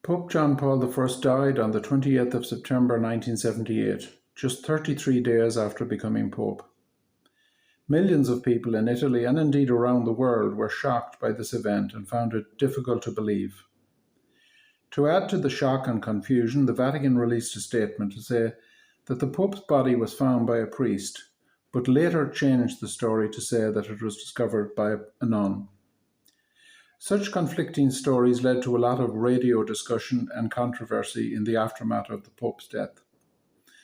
Pope John Paul I died on the 28th of September 1978, just 33 days after becoming Pope. Millions of people in Italy and indeed around the world were shocked by this event and found it difficult to believe. To add to the shock and confusion, the Vatican released a statement to say that the Pope's body was found by a priest, but later changed the story to say that it was discovered by a nun. Such conflicting stories led to a lot of radio discussion and controversy in the aftermath of the Pope's death.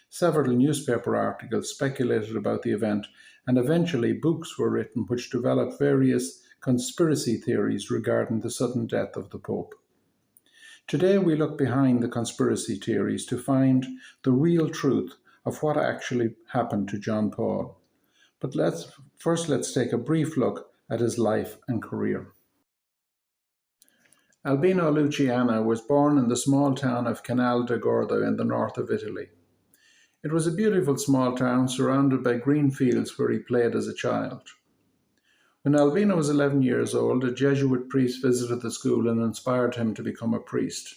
Several newspaper articles speculated about the event, and eventually books were written which developed various conspiracy theories regarding the sudden death of the Pope. Today we look behind the conspiracy theories to find the real truth of what actually happened to John Paul. But let's take a brief look at his life and career. Albino Luciani was born in the small town of Canale in the north of Italy. It was a beautiful small town surrounded by green fields where he played as a child. When Albino was 11 years old, a Jesuit priest visited the school and inspired him to become a priest.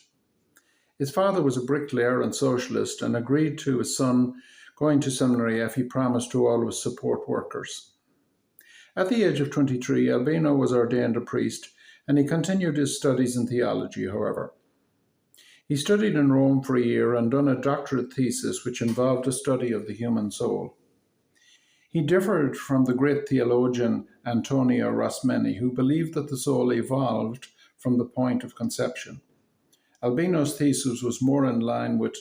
His father was a bricklayer and socialist and agreed to his son going to seminary if he promised to always support workers. At the age of 23, Albino was ordained a priest, and he continued his studies in theology, however. He studied in Rome for a year and done a doctorate thesis which involved a study of the human soul. He differed from the great theologian Antonio Rosmini, who believed that the soul evolved from the point of conception. Albino's thesis was more in line with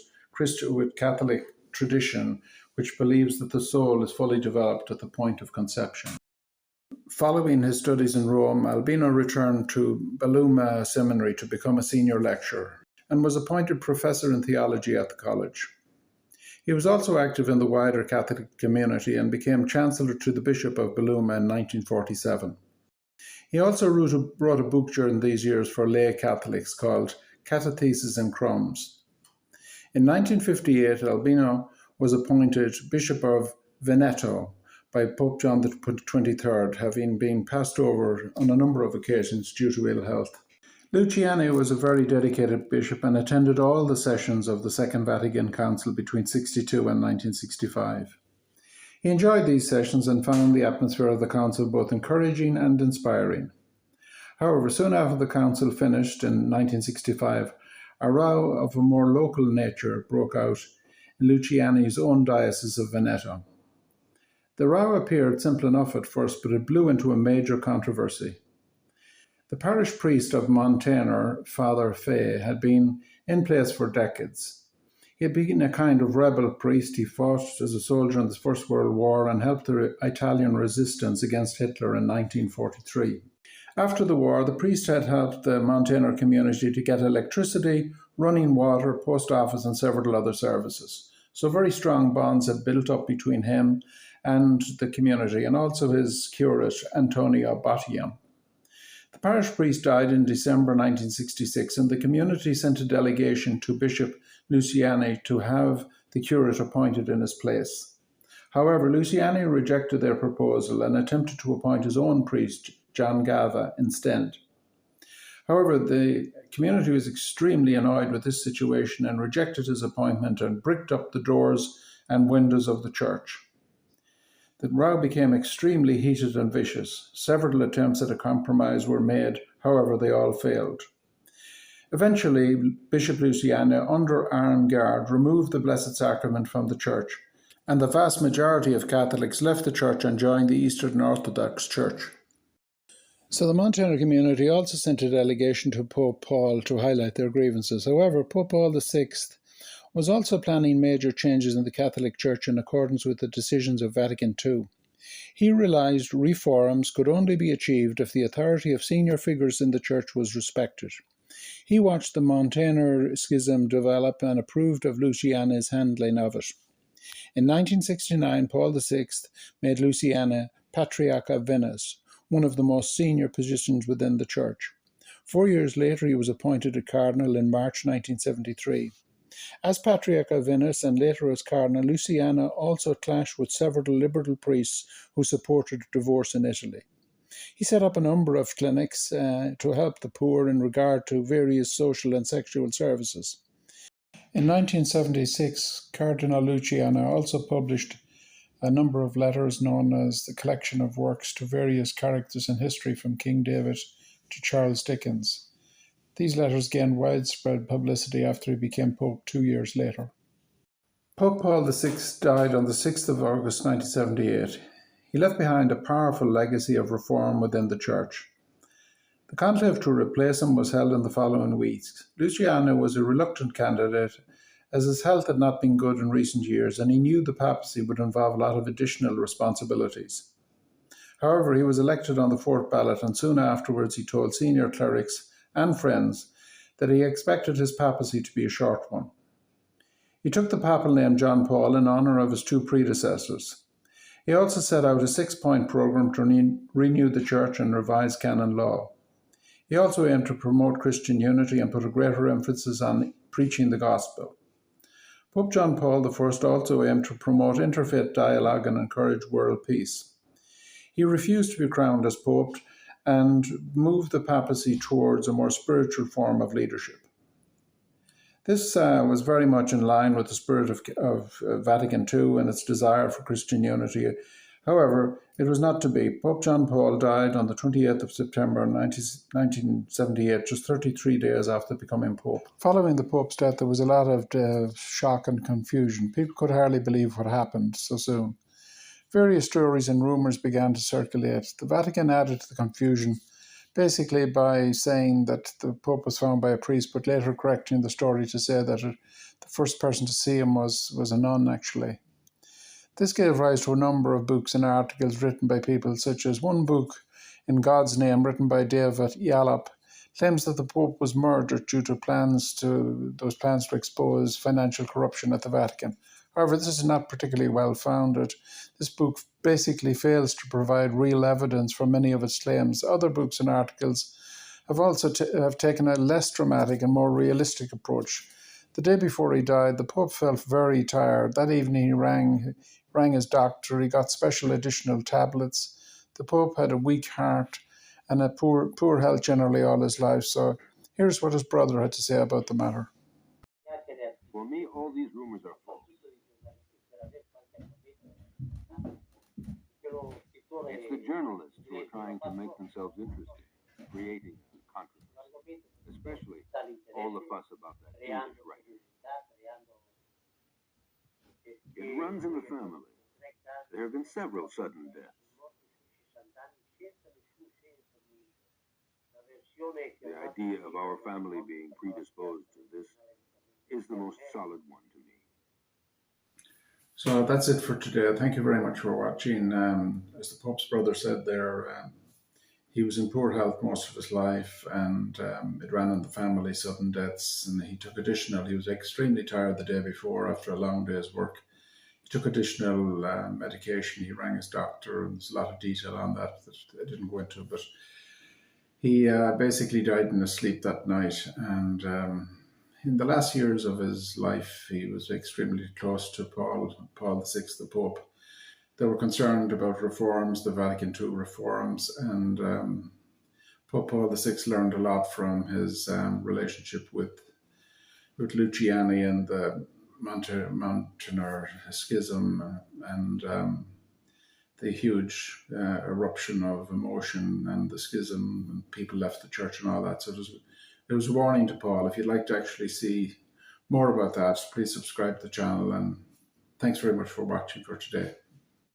Catholic tradition, which believes that the soul is fully developed at the point of conception. Following his studies in Rome, Albino returned to Bellumo Seminary to become a senior lecturer and was appointed professor in theology at the college. He was also active in the wider Catholic community and became chancellor to the Bishop of Bellumo in 1947. He also wrote a book during these years for lay Catholics called Catechesis and Crumbs. In 1958, Albino was appointed Bishop of Veneto by Pope John XXIII, having been passed over on a number of occasions due to ill health. Luciani was a very dedicated bishop and attended all the sessions of the Second Vatican Council between 1962 and 1965. He enjoyed these sessions and found the atmosphere of the council both encouraging and inspiring. However, soon after the council finished in 1965, a row of a more local nature broke out in Luciani's own diocese of Veneto. The row appeared simple enough at first, but it blew into a major controversy. The parish priest of Montaner, Father Fay, had been in place for decades. He had been a kind of rebel priest. He fought as a soldier in the First World War and helped the Italian resistance against Hitler in 1943. After the war, the priest had helped the Montaner community to get electricity, running water, post office, and several other services. So very strong bonds had built up between him and the community, and also his curate, Antonio Battiam. The parish priest died in December 1966, and the community sent a delegation to Bishop Luciani to have the curate appointed in his place. However, Luciani rejected their proposal and attempted to appoint his own priest, John Gava, instead. However, the community was extremely annoyed with this situation and rejected his appointment and bricked up the doors and windows of the church. The row became extremely heated and vicious. Several attempts at a compromise were made, however, they all failed. Eventually, Bishop Luciani, under armed guard, removed the Blessed Sacrament from the church, and the vast majority of Catholics left the church and joined the Eastern Orthodox Church. So the Montaner community also sent a delegation to Pope Paul to highlight their grievances. However, Pope Paul VI was also planning major changes in the Catholic Church in accordance with the decisions of Vatican II. He realized reforms could only be achieved if the authority of senior figures in the Church was respected. He watched the Montaner Schism develop and approved of Luciani's handling of it. In 1969, Paul VI made Luciani patriarch of Venice, one of the most senior positions within the Church. 4 years later, he was appointed a cardinal in March 1973. As Patriarch of Venice and later as Cardinal, Luciani also clashed with several liberal priests who supported divorce in Italy. He set up a number of clinics to help the poor in regard to various social and sexual services. In 1976, Cardinal Luciani also published a number of letters known as the Collection of Works to various characters in history from King David to Charles Dickens. These letters gained widespread publicity after he became Pope 2 years later. Pope Paul VI died on the 6th of August 1978. He left behind a powerful legacy of reform within the Church. The conclave to replace him was held in the following weeks. Luciani was a reluctant candidate as his health had not been good in recent years and he knew the papacy would involve a lot of additional responsibilities. However, he was elected on the fourth ballot and soon afterwards he told senior clerics and friends that he expected his papacy to be a short one. He took the papal name John Paul in honour of his two predecessors. He also set out a 6-point programme to renew the Church and revise canon law. He also aimed to promote Christian unity and put a greater emphasis on preaching the gospel. Pope John Paul I also aimed to promote interfaith dialogue and encourage world peace. He refused to be crowned as Pope and moved the papacy towards a more spiritual form of leadership. This was very much in line with the spirit of Vatican II and its desire for Christian unity. However, it was not to be. Pope John Paul died on the 28th of September 1978, just 33 days after becoming Pope. Following the Pope's death, there was a lot of shock and confusion. People could hardly believe what happened so soon. Various stories and rumours began to circulate. The Vatican added to the confusion, basically by saying that the Pope was found by a priest, but later correcting the story to say that the first person to see him was a nun, actually. This gave rise to a number of books and articles written by people, such as one book, In God's Name, written by David Yallop, claims that the Pope was murdered due to plans to expose financial corruption at the Vatican. However, this is not particularly well founded. This book basically fails to provide real evidence for many of its claims. Other books and articles have also taken a less dramatic and more realistic approach. The day before he died, the Pope felt very tired. That evening he rang his doctor. He got special additional tablets. The Pope had a weak heart and a poor health generally all his life. So here's what his brother had to say about the matter. For me, all these rumors are false. It's the journalists who are trying to make themselves interesting, creating controversy, especially all the fuss about that English writer. It runs in the family. There have been several sudden deaths. The idea of our family being predisposed to this is the most solid one to me. So that's it for today. Thank you very much for watching. As the Pope's brother said there, he was in poor health most of his life and it ran in the family, sudden deaths, and he was extremely tired the day before after a long day's work. He took additional medication. He rang his doctor, and there's a lot of detail on that I didn't go into, but he basically died in his sleep that night. And in the last years of his life, he was extremely close to Paul VI, the Pope. They were concerned about reforms, the Vatican II reforms, and Pope Paul VI learned a lot from his relationship with Luciani and the Montaner Schism and the huge eruption of emotion and the schism, and people left the church and all that. So it was a warning to Paul. If you'd like to actually see more about that, please subscribe to the channel, and thanks very much for watching for today.